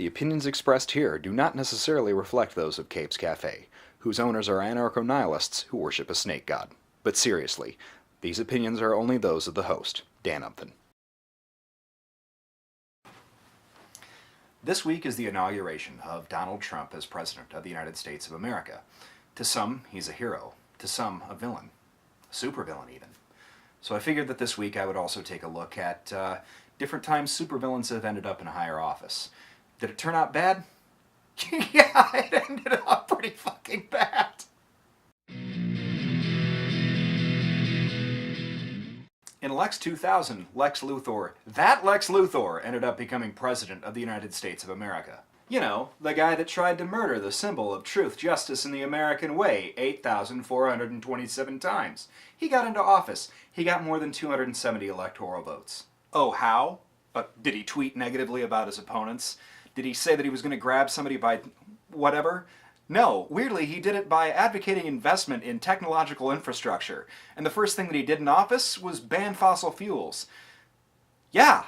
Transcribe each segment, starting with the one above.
The opinions expressed here do not necessarily reflect those of Cape's Cafe, whose owners are anarcho-nihilists who worship a snake god. But seriously, these opinions are only those of the host, Dan Umphin. This week is the inauguration of Donald Trump as President of the United States of America. To some, he's a hero. To some, a villain. A supervillain, even. So I figured that this week I would also take a look at different times supervillains have ended up in a higher office. Did it turn out bad? Yeah, it ended up pretty fucking bad. In Lex 2000, Lex Luthor ended up becoming President of the United States of America. You know, the guy that tried to murder the symbol of truth, justice, and the American way 8,427 times. He got into office. He got more than 270 electoral votes. Oh, how? Did he tweet negatively about his opponents? Did he say that he was going to grab somebody by whatever? No, weirdly, he did it by advocating investment in technological infrastructure. And the first thing that he did in office was ban fossil fuels. Yeah,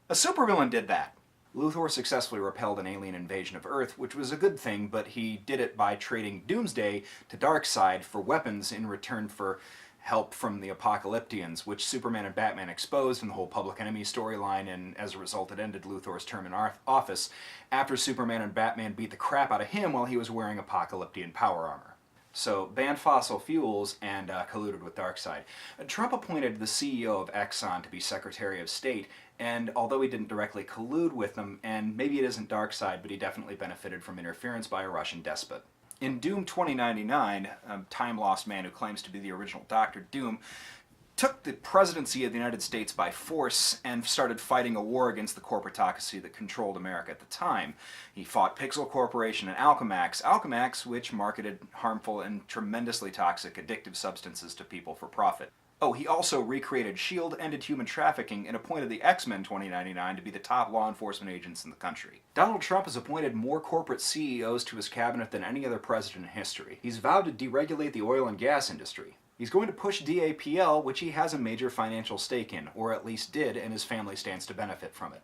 a supervillain did that. Luthor successfully repelled an alien invasion of Earth, which was a good thing, but he did it by trading Doomsday to Darkseid for weapons in return for help from the Apocalyptians, which Superman and Batman exposed in the whole Public Enemy storyline, and as a result it ended Luthor's term in office after Superman and Batman beat the crap out of him while he was wearing Apocalyptian power armor. So, banned fossil fuels and colluded with Darkseid. Trump appointed the CEO of Exxon to be Secretary of State, and although he didn't directly collude with them, and maybe it isn't Darkseid, but he definitely benefited from interference by a Russian despot. In Doom 2099, a time-lost man who claims to be the original Dr. Doom took the presidency of the United States by force and started fighting a war against the corporatocracy that controlled America at the time. He fought Pixel Corporation and Alchemax, which marketed harmful and tremendously toxic addictive substances to people for profit. Oh, he also recreated S.H.I.E.L.D., ended human trafficking, and appointed the X-Men 2099 to be the top law enforcement agents in the country. Donald Trump has appointed more corporate CEOs to his cabinet than any other president in history. He's vowed to deregulate the oil and gas industry. He's going to push DAPL, which he has a major financial stake in, or at least did, and his family stands to benefit from it.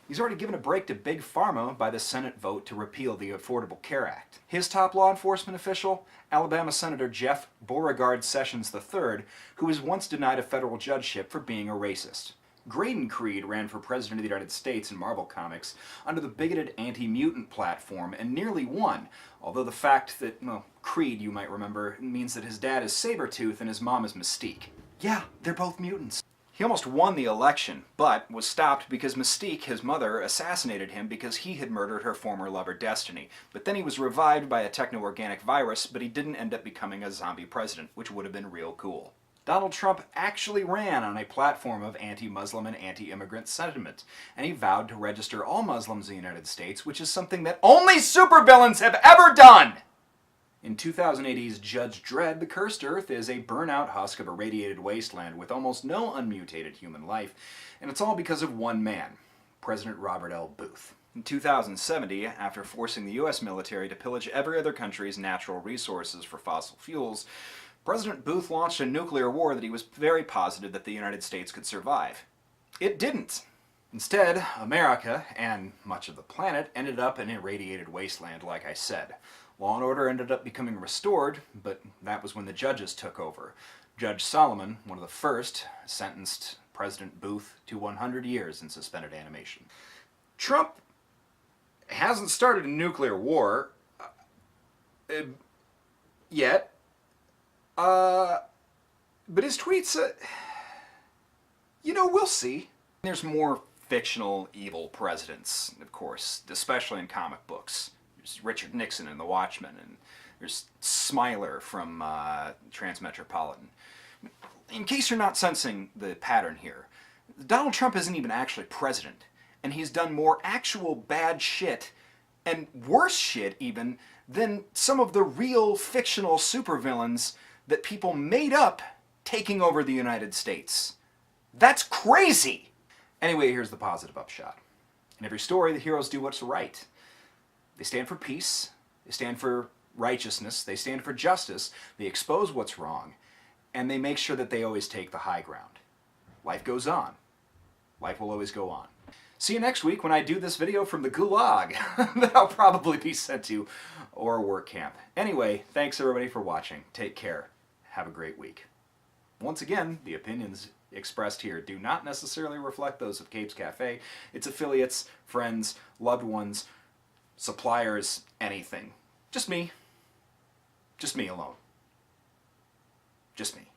He's already given a break to Big Pharma by the Senate vote to repeal the Affordable Care Act. His top law enforcement official, Alabama Senator Jeff Beauregard Sessions III, who was once denied a federal judgeship for being a racist. Graydon Creed ran for President of the United States in Marvel Comics under the bigoted anti-mutant platform and nearly won, although the fact that, well, Creed, you might remember, means that his dad is Sabretooth and his mom is Mystique. Yeah, they're both mutants. He almost won the election, but was stopped because Mystique, his mother, assassinated him because he had murdered her former lover Destiny. But then he was revived by a techno-organic virus, but he didn't end up becoming a zombie president, which would have been real cool. Donald Trump actually ran on a platform of anti-Muslim and anti-immigrant sentiment, and he vowed to register all Muslims in the United States, which is something that only supervillains have ever done! In 2080's Judge Dredd, the cursed Earth is a burnout husk of irradiated wasteland with almost no unmutated human life, and it's all because of one man, President Robert L. Booth. In 2070, after forcing the US military to pillage every other country's natural resources for fossil fuels, President Booth launched a nuclear war that he was very positive that the United States could survive. It didn't. Instead, America, and much of the planet, ended up an irradiated wasteland, like I said. Law and order ended up becoming restored, but that was when the judges took over. Judge Solomon, one of the first, sentenced President Booth to 100 years in suspended animation. Trump hasn't started a nuclear war yet, but his tweets, we'll see. There's more fictional evil presidents, of course, especially in comic books. There's Richard Nixon in The Watchmen, and there's Smiler from Transmetropolitan. In case you're not sensing the pattern here, Donald Trump isn't even actually president, and he's done more actual bad shit, and worse shit even, than some of the real fictional supervillains that people made up taking over the United States. That's crazy! Anyway, here's the positive upshot. In every story, the heroes do what's right. They stand for peace, they stand for righteousness, they stand for justice, they expose what's wrong, and they make sure that they always take the high ground. Life goes on. Life will always go on. See you next week when I do this video from the gulag that I'll probably be sent to, or work camp. Anyway, thanks everybody for watching. Take care. Have a great week. Once again, the opinions expressed here do not necessarily reflect those of Capes Cafe, its affiliates, friends, loved ones, suppliers, anything. Just me. Just me alone. Just me.